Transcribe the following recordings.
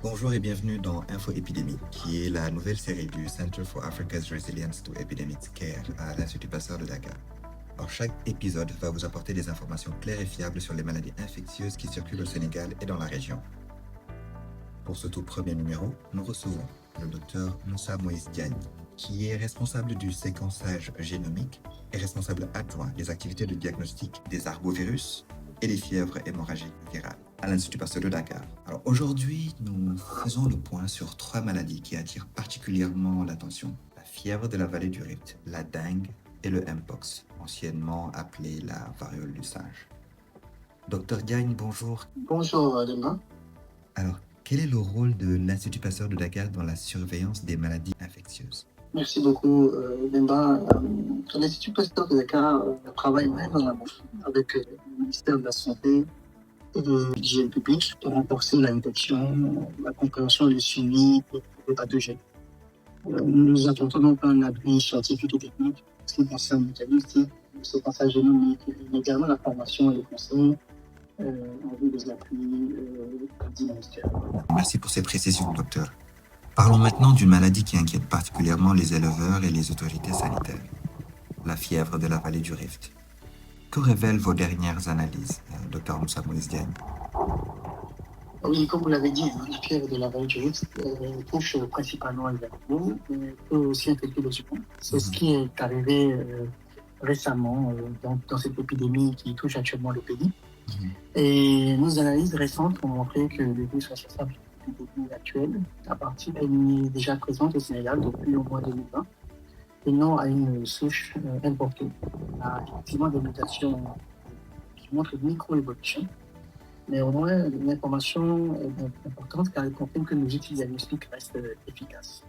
Bonjour et bienvenue dans Info Épidémie, qui est la nouvelle série du Center for Africa's Resilience to Epidemic Care à l'Institut Pasteur de Dakar. Alors, chaque épisode va vous apporter des informations claires et fiables sur les maladies infectieuses qui circulent au Sénégal et dans la région. Pour ce tout premier numéro, nous recevons le docteur Moussa Moïse Diagne, qui est responsable du séquençage génomique et responsable adjoint des activités de diagnostic des arbovirus et des fièvres hémorragiques virales à l'Institut Pasteur de Dakar. Alors aujourd'hui, nous faisons le point sur 3 maladies qui attirent particulièrement l'attention. La fièvre de la vallée du Rift, la dengue et le Mpox, anciennement appelé la variole du singe. Docteur Diagne, bonjour. Bonjour, Demain. Alors, quel est le rôle de l'Institut Pasteur de Dakar dans la surveillance des maladies infectieuses? Merci beaucoup, Demba. L'Institut Pasteur de Dakar travaille main dans la main avec le ministère de la Santé et de l'hygiène publique pour renforcer la détection, la compréhension et le suivi des pathogènes. Nous apportons donc un appui scientifique et technique en ce qui concerne le diagnostic, le séquençage génomique, mais également la formation et les conseils en vue des appuis du ministère. Merci pour ces précisions, docteur. Parlons maintenant d'une maladie qui inquiète particulièrement les éleveurs et les autorités sanitaires, la fièvre de la vallée du Rift. Que révèlent vos dernières analyses, docteur Moussa Moïse Diagne? Oui, comme vous l'avez dit, la fièvre de la vallée du Rift touche principalement les animaux, mais peut aussi infecter les humains. C'est ce qui est arrivé récemment dans cette épidémie qui touche actuellement le pays. Et nos analyses récentes ont montré que le virus responsable de l'épidémie actuelle, à partir d'elle est déjà présente au Sénégal depuis au mois 2020, et non à une souche importée. On a effectivement des mutations qui montrent une micro-évolution. Mais au moins, l'information est importante car elle confirme que nos outils diagnostiques restent efficaces.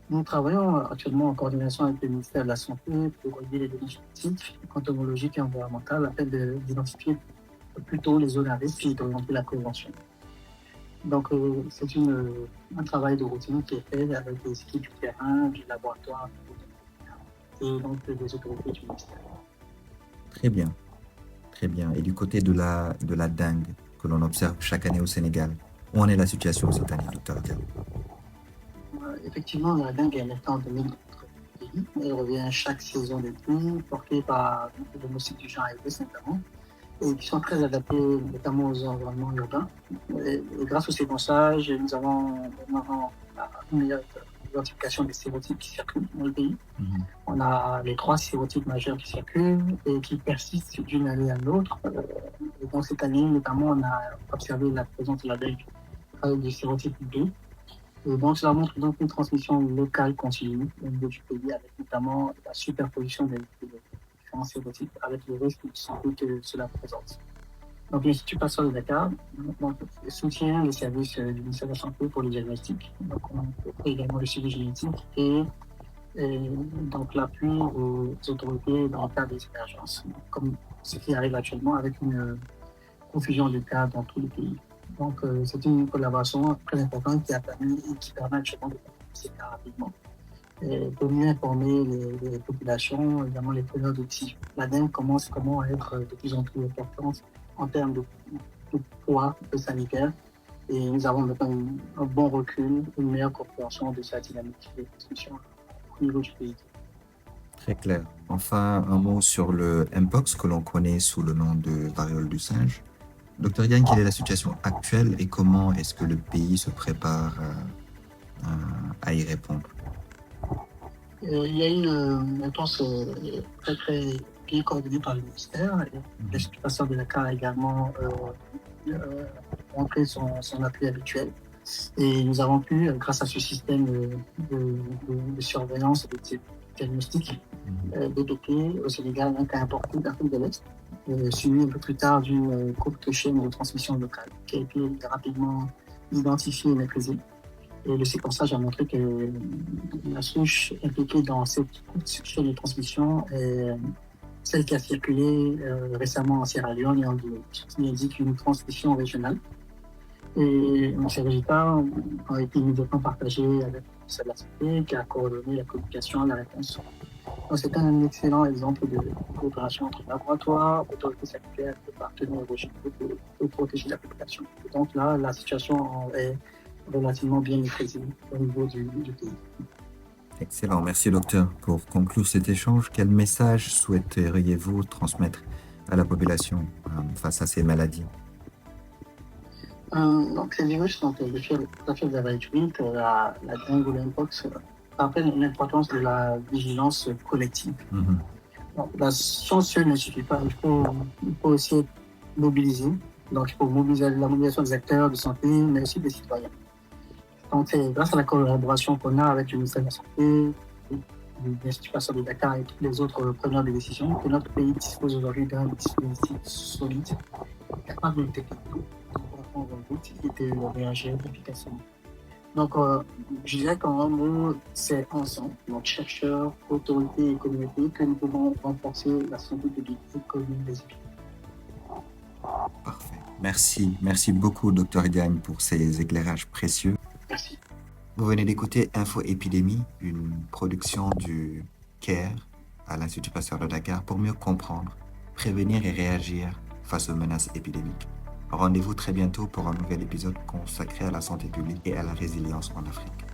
Nous travaillons actuellement en coordination avec le ministère de la Santé pour relier les données génétiques, entomologiques et environnementales afin d'identifier plutôt les zones à risque et d'orienter la prévention. Donc, c'est un travail de routine qui est fait avec des équipes du terrain, du laboratoire et donc des autorités du ministère. Très bien. Très bien. Et du côté de la dengue que l'on observe chaque année au Sénégal, où en est la situation cette année, docteur Diagne? Effectivement, la dengue est restée endémique dans notre pays. Elle revient chaque saison des pluies, portée par les moustiques du genre Aedes notamment, et qui sont très adaptés notamment aux environnements urbains. Et grâce au séquençage, nous avons maintenant une meilleure identification des sérotypes qui circulent dans le pays. On a les 3 sérotypes majeurs qui circulent et qui persistent d'une année à l'autre. Et dans cette année, notamment, on a observé la présence de la dengue avec du sérotype 2. Et donc, cela montre donc une transmission locale continue au niveau du pays, avec notamment la superposition des différents sérotypes, avec le risque de santé que cela présente. Donc, l'Institut Pasteur de Dakar soutient les services du ministère de la Santé pour les diagnostics. Donc, on fait également le suivi génétique et donc l'appui aux autorités dans le cas des émergences, comme ce qui arrive actuellement avec une confusion de cas dans tous les pays. Donc, c'est une collaboration très importante qui a permis et qui permet actuellement de faire ces cas rapidement. Et pour mieux informer les populations, également les preneurs de décision. La dengue commence à être de plus en plus importante en termes de poids sanitaire. Et nous avons maintenant un bon recul, une meilleure compréhension de sa dynamique de transmission au niveau du pays. Très clair. Enfin, un mot sur le Mpox que l'on connaît sous le nom de variole du singe. Docteur Diagne, quelle est la situation actuelle et comment est-ce que le pays se prépare à y répondre? Il y a une réponse très très bien coordonnée par le ministère. L'Institut Pasteur de Dakar a également montré son appui habituel. Et nous avons pu, grâce à ce système de surveillance et de diagnostic, détecter au Sénégal un cas important d'Afrique de l'Est, suivi un peu plus tard d'une courte chaîne de transmission locale qui a été rapidement identifiée et maîtrisée. Et le séquençage a montré que la souche impliquée dans cette courte chaîne de transmission est celle qui a circulé récemment en Sierra Leone et en Guinée, ce qui indique une transmission régionale. Et ces résultats ont été immédiatement partagés avec le ministère de la Santé qui a coordonné la communication et la réponse. Donc, c'est un excellent exemple de coopération entre laboratoires, autorités sanitaires et partenaires régionaux pour protéger la population. Et donc là, la situation est relativement bien maîtrisée au niveau du pays. Excellent, merci docteur. Pour conclure cet échange, quel message souhaiteriez-vous transmettre à la population face à ces maladies? Donc, ces virus, donc, le fièvre d'Aviaire, la dengue ou l'mpox, rappellent l'importance de la vigilance collective. Mhm. Donc, la science seule ne suffit pas, il faut aussi être mobilisé. Donc, il faut mobiliser la mobilisation des acteurs de santé, mais aussi des citoyens. Donc, c'est grâce à la collaboration qu'on a avec le ministère de la Santé, l'Institut Pasteur de Dakar et tous les autres preneurs de décisions que notre pays dispose aujourd'hui d'un dispositif solide, capable de détecter pour prendre en route et de réagir efficacement. Donc, je dirais qu'en un mot, c'est ensemble, donc chercheurs, autorités et communautés, que nous pouvons renforcer la santé publique et commune des épidémies. Parfait. Merci beaucoup, Dr. Diagne, pour ces éclairages précieux. Merci. Vous venez d'écouter Info Épidémie, une production du CARE à l'Institut Pasteur de Dakar pour mieux comprendre, prévenir et réagir face aux menaces épidémiques. Rendez-vous très bientôt pour un nouvel épisode consacré à la santé publique et à la résilience en Afrique.